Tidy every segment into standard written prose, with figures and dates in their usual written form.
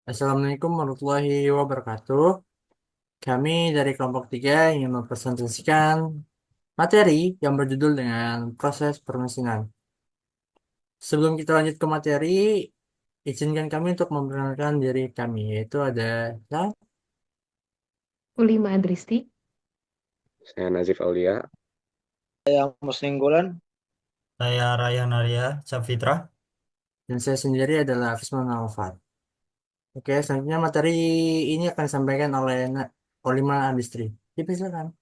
Assalamualaikum warahmatullahi wabarakatuh. Kami dari kelompok 3 ingin mempresentasikan materi yang berjudul dengan proses permesinan. Sebelum kita lanjut ke materi, izinkan kami untuk memperkenalkan diri kami, yaitu ada saya, Ulima Adristi. Saya Nazif Aulia. Yang Musninggolan. Saya Ryan Arya Sapfitra. dan saya sendiri adalah Fisman Alfat. Oke, selanjutnya materi ini akan disampaikan oleh Olima Abistri. Silakan.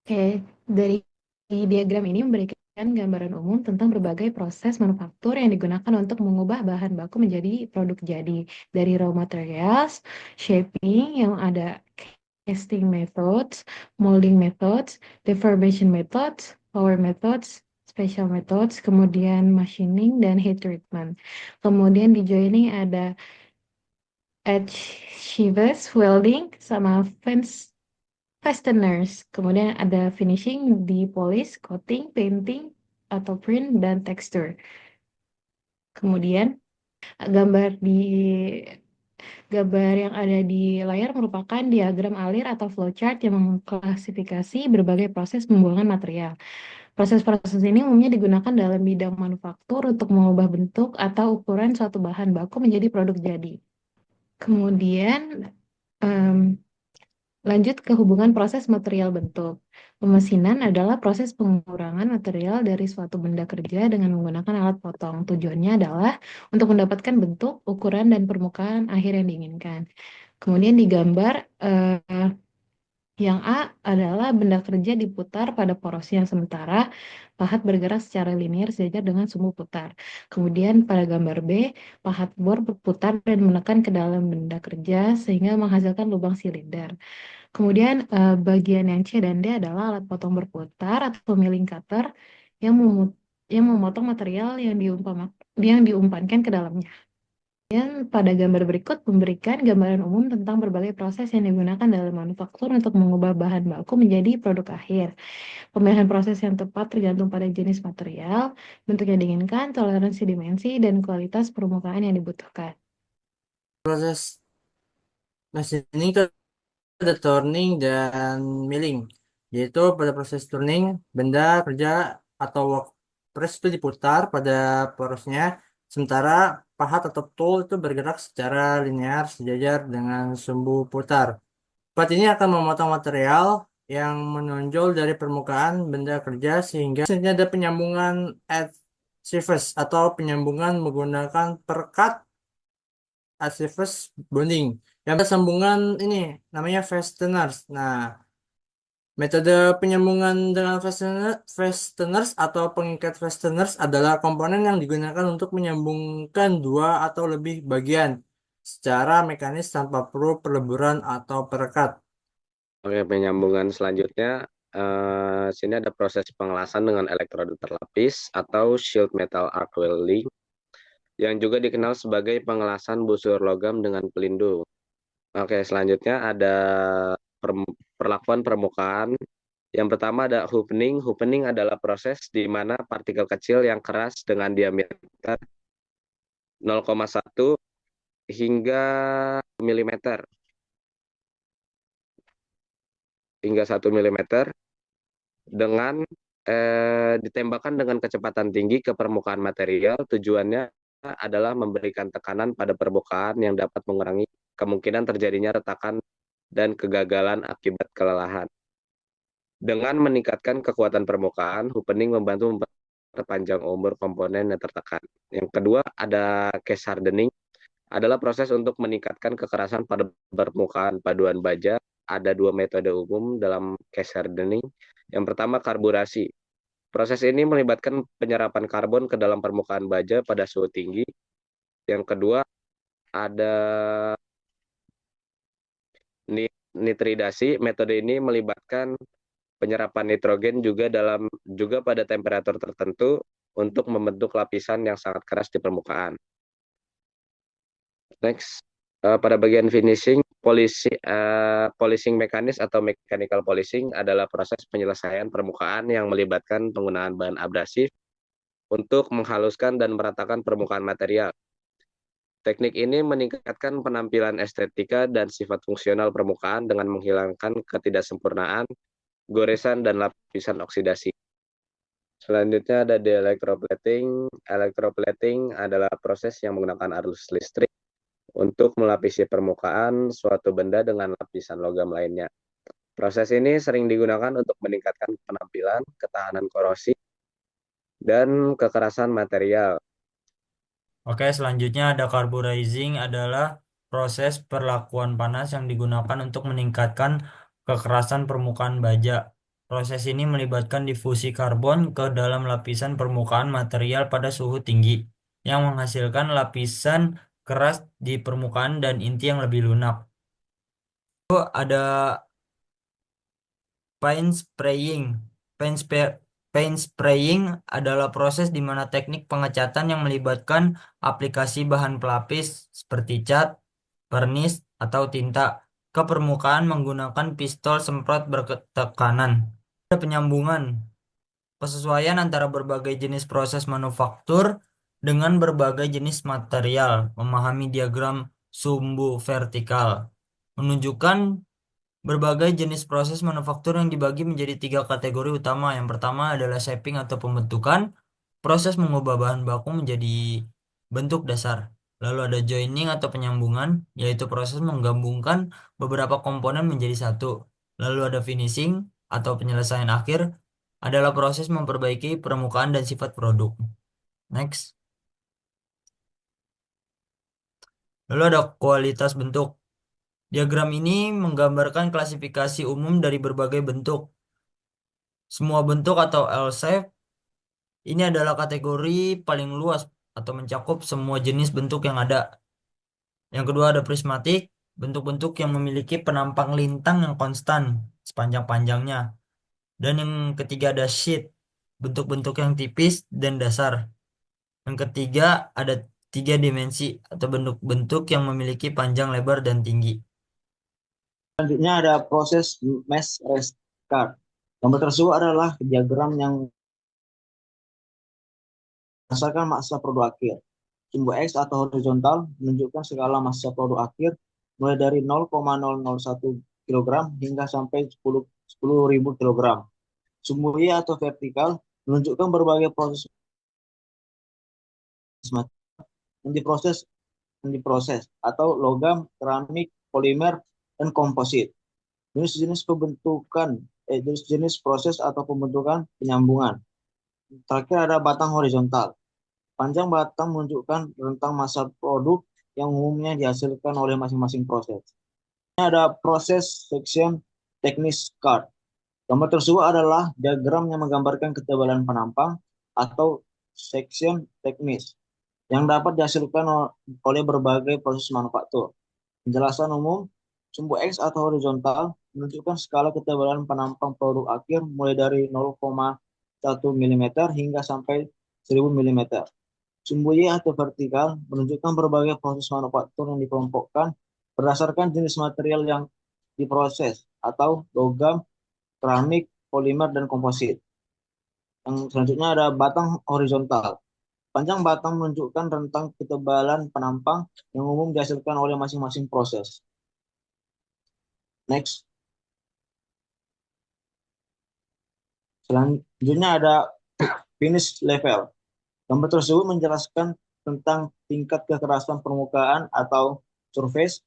Oke, dari diagram ini memberikan gambaran umum tentang berbagai proses manufaktur yang digunakan untuk mengubah bahan baku menjadi produk jadi. Dari raw materials, shaping yang ada casting methods, molding methods, deformation methods, power methods, special methods, kemudian machining dan heat treatment. Kemudian di joining ada edge sheaves, welding, sama fasteners. Kemudian ada finishing di polish, coating, painting, atau print, dan tekstur. Kemudian gambar di gambar yang ada di layar merupakan diagram alir atau flowchart yang mengklasifikasi berbagai proses pembuangan material. Proses-proses ini umumnya digunakan dalam bidang manufaktur untuk mengubah bentuk atau ukuran suatu bahan baku menjadi produk jadi. Kemudian lanjut ke hubungan proses material bentuk. Pemesinan adalah proses pengurangan material dari suatu benda kerja dengan menggunakan alat potong. Tujuannya adalah untuk mendapatkan bentuk, ukuran, dan permukaan akhir yang diinginkan. Kemudian digambar yang A adalah benda kerja diputar pada porosnya, sementara pahat bergerak secara linear sejajar dengan sumbu putar. Kemudian pada gambar B, pahat bor berputar dan menekan ke dalam benda kerja sehingga menghasilkan lubang silinder. Kemudian bagian yang C dan D adalah alat potong berputar atau milling cutter yang yang memotong material yang diumpankan ke dalamnya. Dan pada gambar berikut memberikan gambaran umum tentang berbagai proses yang digunakan dalam manufaktur untuk mengubah bahan baku menjadi produk akhir. Pemilihan proses yang tepat tergantung pada jenis material, bentuk yang diinginkan, toleransi dimensi, dan kualitas permukaan yang dibutuhkan. Proses mesin ini ada turning dan milling, yaitu pada proses turning benda kerja atau work press itu diputar pada porosnya, sementara pahat atau tool itu bergerak secara linear sejajar dengan sumbu putar. Part ini akan memotong material yang menonjol dari permukaan benda kerja sehingga selanjutnya ada penyambungan adhesives atau penyambungan menggunakan perekat adhesives bonding. Yang ada sambungan ini namanya fasteners. Nah, metode penyambungan dengan fasteners atau pengikat fasteners adalah komponen yang digunakan untuk menyambungkan dua atau lebih bagian secara mekanis tanpa perlu peleburan atau perekat. Oke, penyambungan selanjutnya, sini ada proses pengelasan dengan elektroda terlapis atau shield metal arc welding, yang juga dikenal sebagai pengelasan busur logam dengan pelindung. Oke, selanjutnya ada perlakuan permukaan. Yang pertama ada hoopening. Hoopening adalah proses di mana partikel kecil yang keras dengan diameter 0,1 hingga milimeter hingga 1 mm dengan ditembakkan dengan kecepatan tinggi ke permukaan material. Tujuannya adalah memberikan tekanan pada permukaan yang dapat mengurangi kemungkinan terjadinya retakan dan kegagalan akibat kelelahan. Dengan meningkatkan kekuatan permukaan, hoopening membantu memperpanjang umur komponen yang tertekan. Yang kedua ada case hardening, adalah proses untuk meningkatkan kekerasan pada permukaan paduan baja. Ada dua metode umum dalam case hardening. Yang pertama karburasi. Proses ini melibatkan penyerapan karbon ke dalam permukaan baja pada suhu tinggi. Yang kedua ada nitridasi. Metode ini melibatkan penyerapan nitrogen juga pada temperatur tertentu untuk membentuk lapisan yang sangat keras di permukaan. Next, pada bagian finishing, polishing mekanis atau mechanical polishing adalah proses penyelesaian permukaan yang melibatkan penggunaan bahan abrasif untuk menghaluskan dan meratakan permukaan material. Teknik ini meningkatkan penampilan estetika dan sifat fungsional permukaan dengan menghilangkan ketidaksempurnaan, goresan, dan lapisan oksidasi. Selanjutnya ada di electroplating. Electroplating adalah proses yang menggunakan arus listrik untuk melapisi permukaan suatu benda dengan lapisan logam lainnya. Proses ini sering digunakan untuk meningkatkan penampilan, ketahanan korosi, dan kekerasan material. Oke, selanjutnya ada carburizing adalah proses perlakuan panas yang digunakan untuk meningkatkan kekerasan permukaan baja. Proses ini melibatkan difusi karbon ke dalam lapisan permukaan material pada suhu tinggi, yang menghasilkan lapisan keras di permukaan dan inti yang lebih lunak. Lalu ada paint spraying. Paint spraying adalah proses di mana teknik pengecatan yang melibatkan aplikasi bahan pelapis seperti cat, vernis, atau tinta ke permukaan menggunakan pistol semprot bertekanan. Ada penyambungan, persesuaian antara berbagai jenis proses manufaktur dengan berbagai jenis material. Memahami diagram sumbu vertikal menunjukkan berbagai jenis proses manufaktur yang dibagi menjadi tiga kategori utama. Yang pertama adalah shaping atau pembentukan, proses mengubah bahan baku menjadi bentuk dasar. Lalu ada joining atau penyambungan, yaitu proses menggabungkan beberapa komponen menjadi satu. Lalu ada finishing atau penyelesaian akhir, adalah proses memperbaiki permukaan dan sifat produk. Next. Lalu ada kualitas bentuk. Diagram ini menggambarkan klasifikasi umum dari berbagai bentuk. Semua bentuk atau L-shape ini adalah kategori paling luas atau mencakup semua jenis bentuk yang ada. Yang kedua ada prismatik, bentuk-bentuk yang memiliki penampang lintang yang konstan sepanjang-panjangnya. Dan yang ketiga ada sheet, bentuk-bentuk yang tipis dan dasar. Yang ketiga ada tiga dimensi atau bentuk-bentuk yang memiliki panjang, lebar, dan tinggi. Selanjutnya ada proses mesh restart. Gambar tersebut adalah diagram yang berdasarkan massa produk akhir. Sumbu X atau horizontal menunjukkan skala massa produk akhir mulai dari 0,001 kg hingga sampai 10.000 kg. Sumbu Y atau vertikal menunjukkan berbagai proses yang diproses atau logam, keramik, polimer, dan komposit. Jenis-jenis jenis proses atau pembentukan penyambungan. Terakhir ada batang horizontal. Panjang batang menunjukkan rentang massa produk yang umumnya dihasilkan oleh masing-masing proses. Ini ada proses section teknis card. Gambar tersebut adalah diagram yang menggambarkan ketebalan penampang atau section teknis yang dapat dihasilkan oleh berbagai proses manufaktur. Penjelasan umum, sumbu X atau horizontal menunjukkan skala ketebalan penampang produk akhir mulai dari 0,1 mm hingga sampai 1000 mm. Sumbu Y atau vertikal menunjukkan berbagai proses manufaktur yang dikelompokkan berdasarkan jenis material yang diproses atau logam, keramik, polimer, dan komposit. Yang selanjutnya ada batang horizontal. Panjang batang menunjukkan rentang ketebalan penampang yang umum dihasilkan oleh masing-masing proses. Next. Selanjutnya ada finish level. Gambar tersebut menjelaskan tentang tingkat kekerasan permukaan atau surface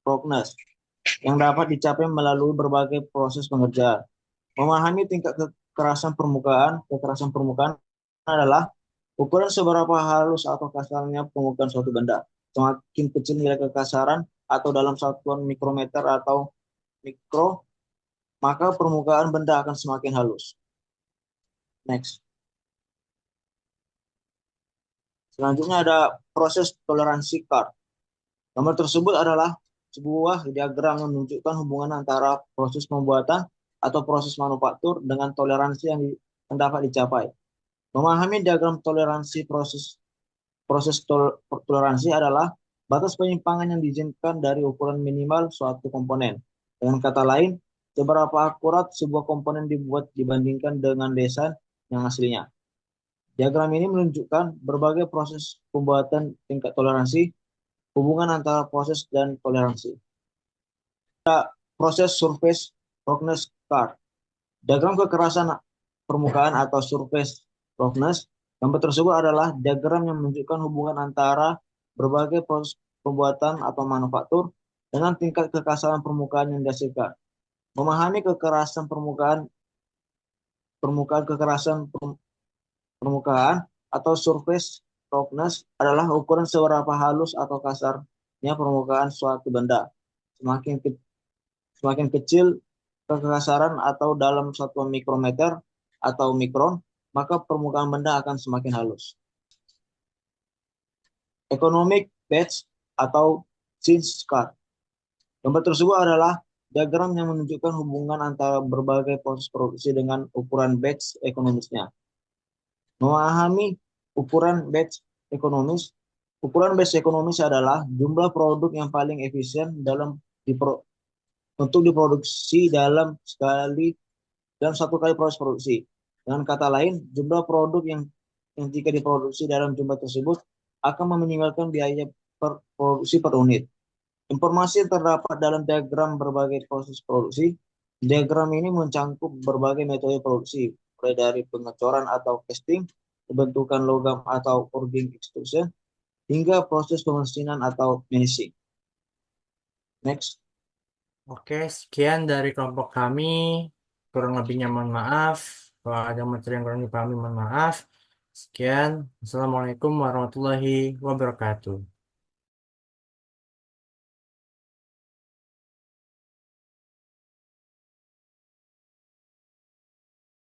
roughness yang dapat dicapai melalui berbagai proses pengerjaan. Memahami tingkat kekerasan permukaan adalah ukuran seberapa halus atau kasarnya permukaan suatu benda. Semakin kecil nilai kekasaran atau dalam satuan mikrometer atau mikro, maka permukaan benda akan semakin halus. Next. Selanjutnya ada proses toleransi card. Gambar tersebut adalah sebuah diagram yang menunjukkan hubungan antara proses pembuatan atau proses manufaktur dengan toleransi yang dapat dicapai. Memahami diagram toleransi proses toleransi adalah batas penyimpangan yang diizinkan dari ukuran minimal suatu komponen. Dengan kata lain, seberapa akurat sebuah komponen dibuat dibandingkan dengan desain yang aslinya. Diagram ini menunjukkan berbagai proses pembuatan tingkat toleransi, hubungan antara proses dan toleransi. Proses surface roughness curve. Diagram kekerasan permukaan atau surface roughness. Gambar tersebut adalah diagram yang menunjukkan hubungan antara berbagai proses pembuatan atau manufaktur dengan tingkat kekerasan permukaan yang dihasilkan. Memahami kekerasan permukaan kekerasan permukaan atau surface roughness adalah ukuran seberapa halus atau kasarnya permukaan suatu benda. Semakin kecil kekasaran atau dalam satuan mikrometer atau mikron, maka permukaan benda akan semakin halus. Economic batch atau since curve. Gambar tersebut adalah diagram yang menunjukkan hubungan antara berbagai proses produksi dengan ukuran batch ekonomisnya. Memahami ukuran batch ekonomis. Ukuran batch ekonomis adalah jumlah produk yang paling efisien untuk diproduksi dalam satu kali proses produksi. Dengan kata lain, jumlah produk yang jika diproduksi dalam jumlah tersebut akan meminimalkan biaya produksi per unit. Informasi yang terdapat dalam diagram berbagai proses produksi. Diagram ini mencangkup berbagai metode produksi, mulai dari pengecoran atau casting, pembentukan logam atau forging extrusion, hingga proses pemesinan atau finishing. Next. Oke, sekian dari kelompok kami. Kurang lebihnya mohon maaf. Kalau ada materi yang kurang dipahami mohon maaf. Sekian. Assalamualaikum warahmatullahi wabarakatuh.